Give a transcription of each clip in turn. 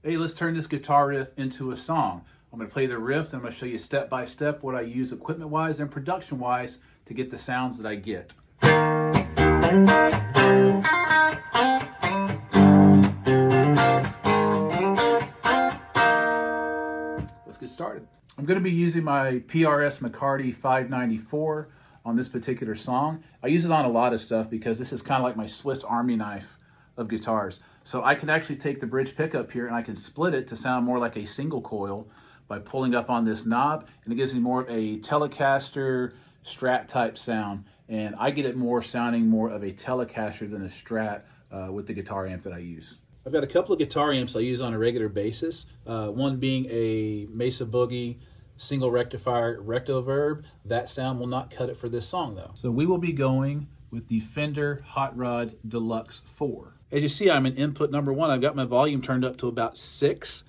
Hey, let's turn this guitar riff into a song. I'm going to play the riff, and I'm going to show you step by step what I use equipment-wise and production-wise to get the sounds that I get. Let's get started. I'm going to be using my PRS McCarty 594 on this particular song. I use it on a lot of stuff because this is kind of like my Swiss Army knife of guitars. So I can actually take the bridge pickup here and I can split it to sound more like a single coil by pulling up on this knob, and it gives me more of a Telecaster Strat type sound, and I get it more sounding more of a Telecaster than a Strat with the guitar amp that I use. I've got a couple of guitar amps I use on a regular basis, one being a Mesa Boogie single rectifier Rectoverb. That sound will not cut it for this song though. So we will be going with the Fender Hot Rod Deluxe 4. As you see, I'm in input number 1. I've got my volume turned up to about 6.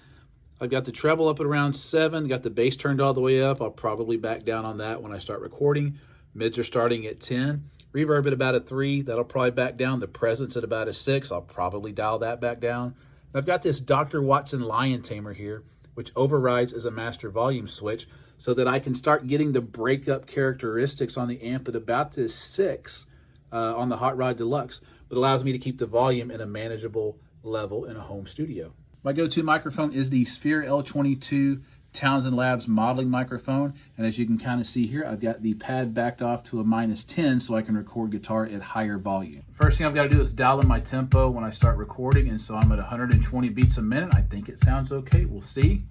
I've got the treble up at around 7, got the bass turned all the way up. I'll probably back down on that when I start recording. Mids are starting at 10. Reverb at about a 3, that'll probably back down. The presence at about a 6, I'll probably dial that back down. And I've got this Dr. Watson Lion Tamer here, which overrides as a master volume switch so that I can start getting the breakup characteristics on the amp at about this 6 on the Hot Rod Deluxe, but allows me to keep the volume in a manageable level in a home studio. My go-to microphone is the Sphere L22 Townsend Labs modeling microphone, and as you can kind of see here, I've got the pad backed off to a -10 so I can record guitar at higher volume. First thing I've got to do is dial in my tempo when I start recording, and so I'm at 120 beats a minute. I think it sounds okay. We'll see.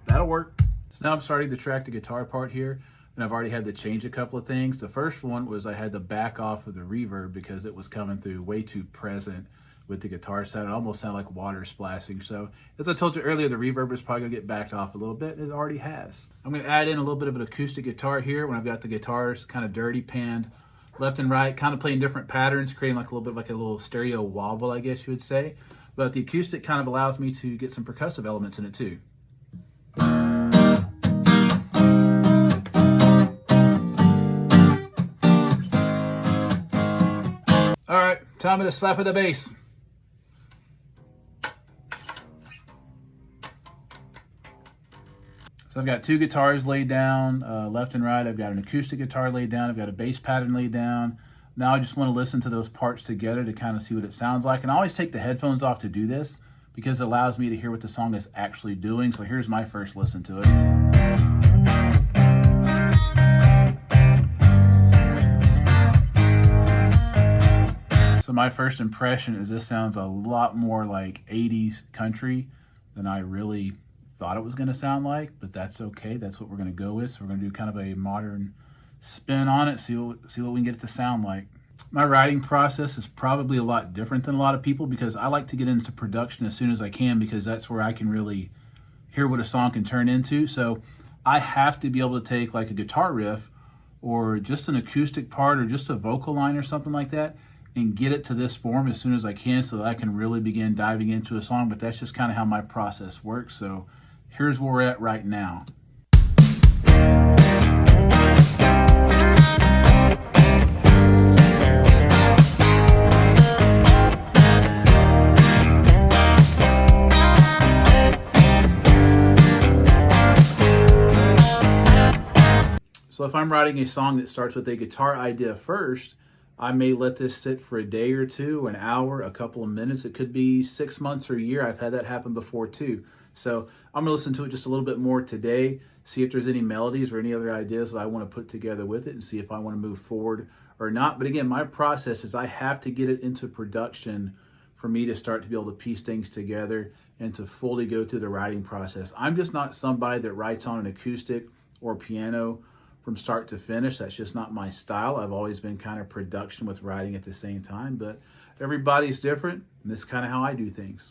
That'll work. So now I'm starting to track the guitar part here, and I've already had to change a couple of things. The first one was I had to back off of the reverb because it was coming through way too present with the guitar sound. It almost sounded like water splashing. So as I told you earlier, the reverb is probably gonna get backed off a little bit. It already has. I'm gonna add in a little bit of an acoustic guitar here when I've got the guitars kind of dirty panned left and right, kind of playing different patterns, creating like a little bit like a little stereo wobble, I guess you would say. But the acoustic kind of allows me to get some percussive elements in it too. All right, time to slap at the bass. So I've got two guitars laid down, left and right. I've got an acoustic guitar laid down. I've got a bass pattern laid down. Now I just want to listen to those parts together to kind of see what it sounds like. And I always take the headphones off to do this because it allows me to hear what the song is actually doing. So here's my first listen to it. So my first impression is this sounds a lot more like 80s country than I really thought it was going to sound like, but that's okay. That's what we're going to go with. So we're going to do kind of a modern spin on it, see what we can get it to sound like. My writing process is probably a lot different than a lot of people because I like to get into production as soon as I can because that's where I can really hear what a song can turn into. So I have to be able to take like a guitar riff or just an acoustic part or just a vocal line or something like that and get it to this form as soon as I can so that I can really begin diving into a song. But that's just kind of how my process works. So here's where we're at right now. So if I'm writing a song that starts with a guitar idea first, I may let this sit for a day or two, an hour, a couple of minutes. It could be 6 months or a year. I've had that happen before too. So I'm gonna listen to it just a little bit more today, see if there's any melodies or any other ideas that I wanna put together with it and see if I wanna move forward or not. But again, my process is I have to get it into production for me to start to be able to piece things together and to fully go through the writing process. I'm just not somebody that writes on an acoustic or piano from start to finish. That's just not my style. I've always been kind of production with writing at the same time, but everybody's different, and this is kind of how I do things.